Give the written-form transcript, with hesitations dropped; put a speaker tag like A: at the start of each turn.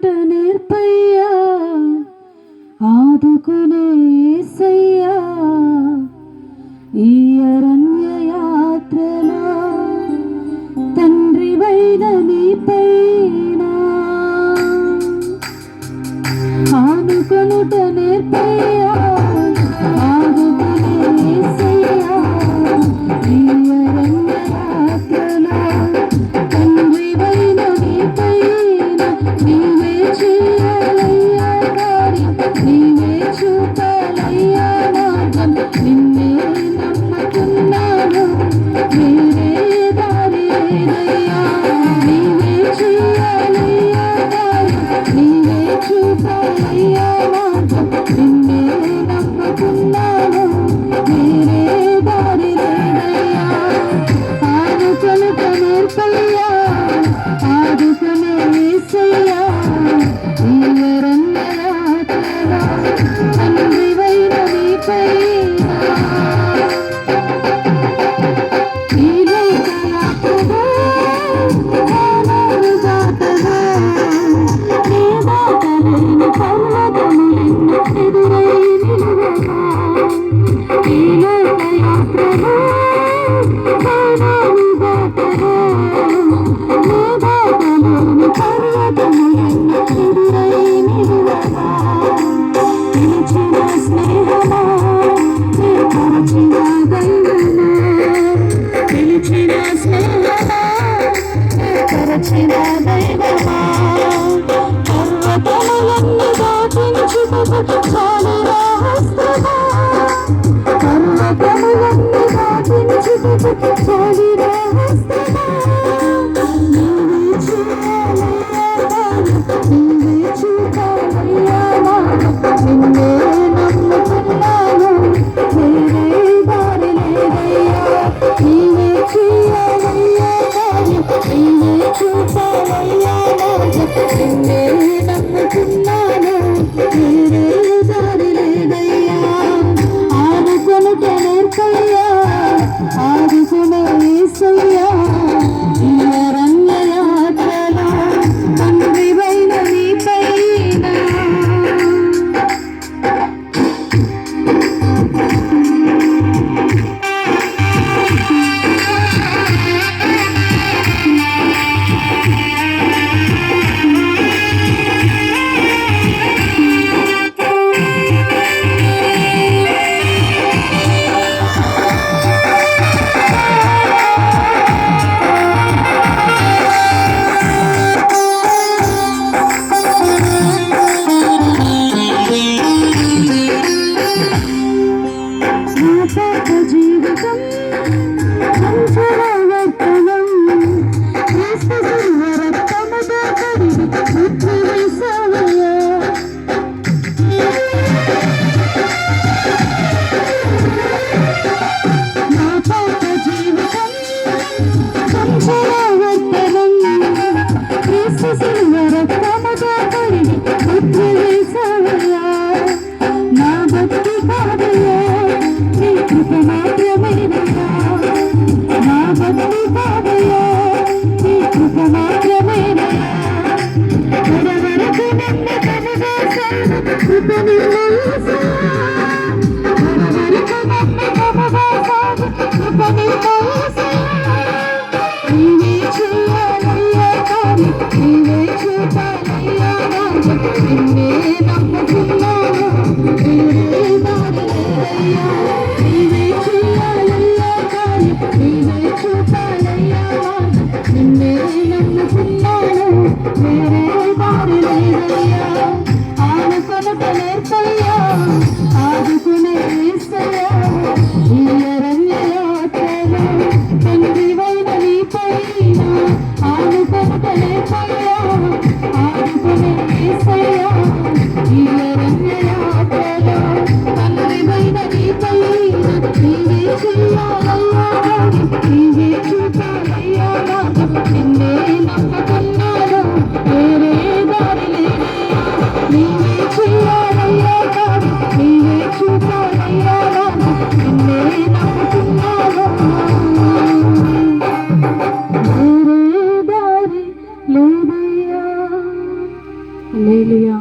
A: ఆదుకొనుట నేర్పయ్యా ఆదుకునే యేసయ్యా ఈ అరణ్య యాత్రలో తండ్రివైన నీపైన ఆదుకొనుట నేర్పయ్యా ఆదుకునే యేసయ్యా ఈ అరణ్య యాత్రలో తండ్రివైన నీపైన నీవే చేయాలయ్యా దారి నీవే చూపాలయ్యా మార్గం నిన్నే నమ్ముకున్నాను వేరే దారి లేదయ్యా నీవే చేయాలయ్యా దారి నీవే చూపాలయ్యా మార్గం నిన్నే నమ్ముకున్నాను వేరే దారి లేదయ్యా ఆదుకొనుట నేర్పయ్యా ఆదుకునే యేసయ్యా ఈ అరణ్య యాత్రలో తండ్రివైన నీపైన ఈ లోక యాత్రలో నానాలు దాటగా నీ దాటలేని పర్వతములెన్నో ఎదురై నిలువగా ఈ లోక యాత్రలో నానాలు దాటగా నీ దాటలేని పర్వతములెన్నో ఎదురై నిలువగా పిలిచిన స్నేహమా నీ పరిచిన దైవమా పిలిచిన స్నేహమా నీ పరిచిన దైవమా పర్వతములన్నీ దాటించుటకు చాలురా హస్తమా పర్వతములన్నీ దాటించుటకు చాలురా హస్తమా నీవే చేయాలయ్యా దారి నీవే చూపాలయ్యా మార్గం నిన్నే నమ్ముకున్నాను వేరే దారి లేదయ్యా నీవే చేయాలయ్యా దారి నీవే చూపాలయ్యా మార్గం నిన్నే నమ్ముకున్నాను వేరే దారి లేదయ్యా ఆదుకొనుట నేర్పయ్యా ఆదుకునే యేసయ్యా ఈ అరణ్య యాత్రలో తండ్రివైన నీపైన పాప జీవితం సంచరవర్తనం క్రీస్తు శిలువ రక్తముతో కడిగి బుద్ధి వేశావయ్యా నా పాప జీవితం సంచరవర్తనం క్రీస్తు శిలువ రక్తముతో కడిగి బుద్ధి వేశావయ్యా నా భక్తి కాదయ్యా నీ కృప మాత్రమేనయ్యా నా భక్తి కాదయ్యా నీ కృప మాత్రమేనయ్యా కడవరకు నన్ను కనుగోసాను కృప నిర్మోసాను కడవరకు నన్ను కనుగోసాను కృప నిర్మోసాను నీవే చేయాలయ్యా దారి నీవే చూపాలయ్యా మార్గం నిన్నే నమ్ముకున్నాను వేరే దారి లేదయ్యా నీవే చేయాలయ్యా దారి నీవే చూపాలయ్యా మార్గం నిన్నే నమ్ముకున్నాను వేరే దారి లేదయ్యా ఆదుకొనుట నేర్పయ్యా ఆదుకునే యేసయ్యా ఈ అరణ్య యాత్రలో తండ్రివైన నీపైన ఆదుకొనుట నేర్పయ్యా ఆదుకునే యేసయ్యా ఈ అరణ్య యాత్రలో తండ్రివైన నీపైన హల్లెలూయా.